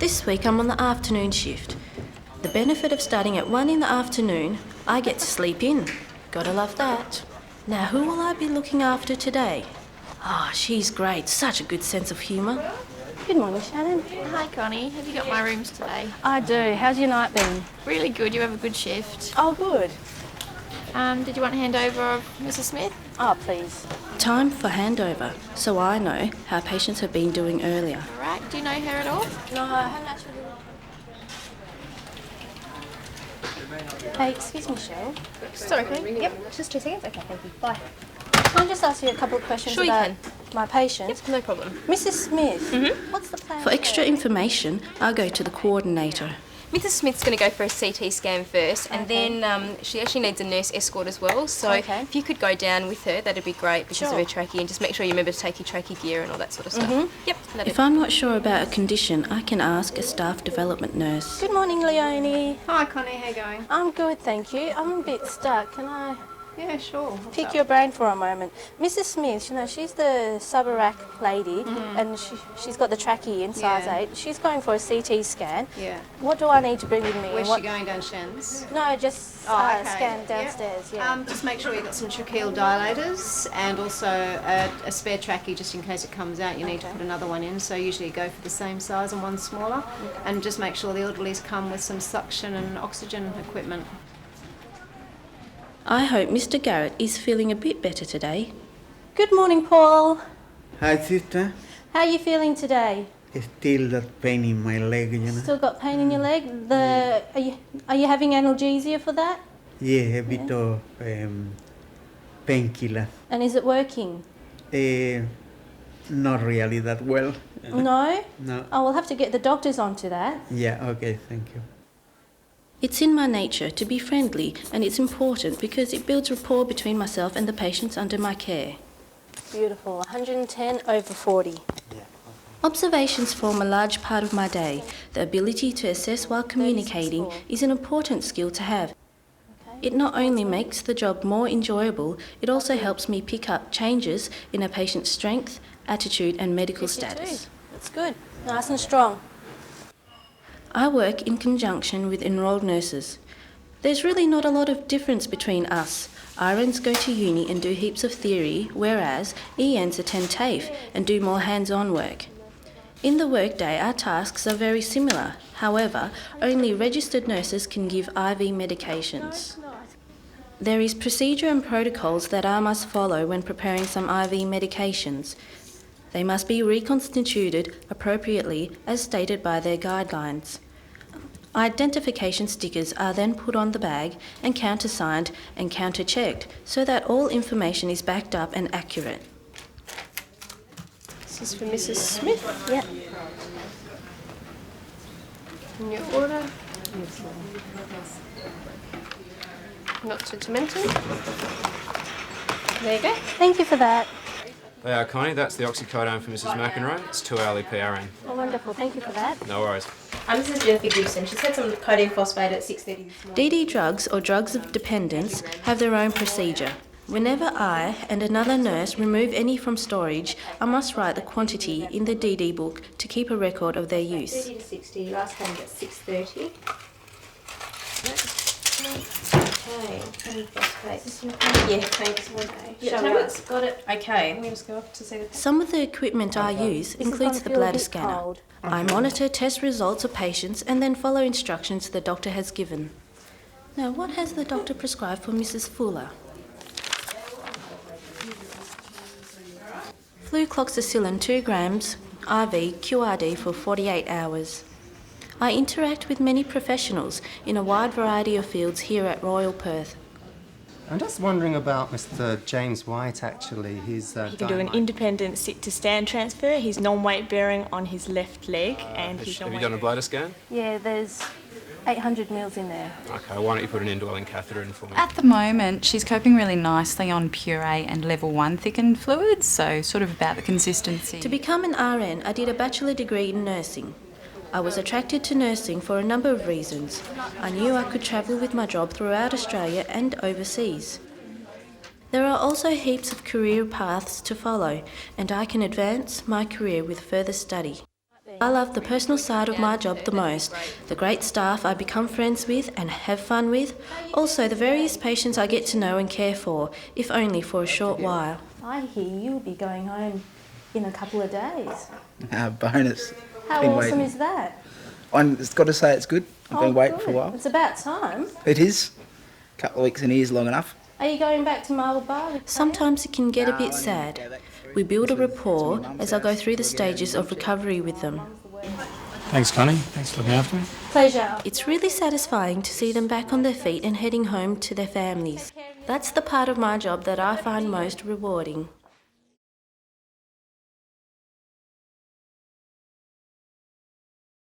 This week I'm on the afternoon shift. The benefit of starting at 1 in the afternoon, I get to sleep in. Gotta love that. Now who will I be looking after today? She's great. Such a good sense of humour. Good morning, Shannon. Hi, Connie. Have you got my rooms today? I do. How's your night been? Really good. You have a good shift. Oh, good. Did you want handover of Mrs. Smith? Oh, please. Time for handover, so I know how patients have been doing earlier. All right. Do you know her at all? No, I haven't actually. Hey, excuse me, Cheryl. Sorry, Connie. Yep, just 2 seconds. Okay, thank you. Bye. Can I just ask you a couple of questions Sure you about can. my patient? Yep, no problem. Mrs. Smith, what's the plan? For extra information, I'll go to the coordinator. Mrs. Smith's going to go for a CT scan first, and then she actually needs a nurse escort as well. So Okay. if you could go down with her, that'd be great because Sure. of her trachea, and just make sure you remember to take your trachea gear and all that sort of stuff. Yep. If I'm not sure about a condition, I can ask a staff development nurse. Good morning, Leonie. Hi Connie, how you going? I'm good, thank you. I'm a bit stuck. Can I Yeah, sure. What's pick up? your brain for a moment? Mrs. Smith, she's the subarach lady, and she's got the trachea in size Yeah. 8. She's going for a CT scan. Yeah. What do I need to bring with me? Where's and she going down Shan's? No, just Okay. scan downstairs, yeah. Just make sure you've got some tracheal dilators and also a spare trachea just in case it comes out. You need to put another one in, so usually you go for the same size and one smaller. And just make sure the elderlies come with some suction and oxygen equipment. I hope Mr. Garrett is feeling a bit better today. Good morning, Paul. Hi, sister. How are you feeling today? Still that pain in my leg, Still got pain in your leg? Are you having analgesia for that? Yeah, a bit of painkiller. And is it working? Not really that well. No? No. Oh, we'll have to get the doctors onto that. Yeah, okay, thank you. It's in my nature to be friendly, and it's important because it builds rapport between myself and the patients under my care. Beautiful. 110 over 40. Observations form a large part of my day. The ability to assess while communicating is an important skill to have. It not only makes the job more enjoyable, it also helps me pick up changes in a patient's strength, attitude and medical 52. status. That's good. Nice and strong. I work in conjunction with enrolled nurses. There's really not a lot of difference between us. RNs go to uni and do heaps of theory, whereas ENs attend TAFE and do more hands-on work. In the workday, our tasks are very similar. However, only registered nurses can give IV medications. There is procedure and protocols that I must follow when preparing some IV medications. They must be reconstituted appropriately as stated by their guidelines. Identification stickers are then put on the bag and countersigned and counter-checked so that all information is backed up and accurate. This is for Mrs. Smith. Yep. In your order. Not to Dementon. There you go. Thank you for that. They are, Connie. That's the oxycodone for Mrs. McEnroe. It's 2 hourly PRN. Oh, wonderful. Thank you for that. No worries. This is Jennifer Gibson. She's had some codeine phosphate at 6:30 this morning. DD drugs or drugs of dependence have their own procedure. Whenever I and another nurse remove any from storage, I must write the quantity in the DD book to keep a record of their use. 30 to 60. Last time at 6:30. Okay. Codeine phosphate. Yeah, thanks. Okay. Yeah, tablets. Got it. Okay. Let me just go up to see the... Some of the equipment I use This is includes gonna the feel a bladder bit scanner. cold. I monitor test results of patients and then follow instructions the doctor has given. Now, what has the doctor prescribed for Mrs. Fuller? Flucloxacillin 2 grams, IV, QRD for 48 hours. I interact with many professionals in a wide variety of fields here at Royal Perth. I'm just wondering about Mr. James White, actually. He's He can do an independent sit-to-stand transfer. He's non-weight bearing on his left leg, and he's Have you non-weight done a bladder scan? Yeah, there's 800 mils in there. Okay, why don't you put an indwelling catheter in for me? At the moment, she's coping really nicely on puree and level 1 thickened fluids, so sort of about the consistency. To become an RN, I did a bachelor degree in nursing. I was attracted to nursing for a number of reasons. I knew I could travel with my job throughout Australia and overseas. There are also heaps of career paths to follow, and I can advance my career with further study. I love the personal side of my job the most, the great staff I become friends with and have fun with, also the various patients I get to know and care for, if only for a short while. I hear you'll be going home in a couple of days. Bonus. How Been awesome waiting. is that? I've got to say it's good. I've been waiting for a while. It's about time. It is. A couple of weeks in here is long enough. Are you going back to Marble Bar? Sometimes it can get a bit sad. We build a rapport as I go through the stages of recovery with them. Thanks, Connie. Thanks for looking after me. Pleasure. It's really satisfying to see them back on their feet and heading home to their families. That's the part of my job that I find most rewarding.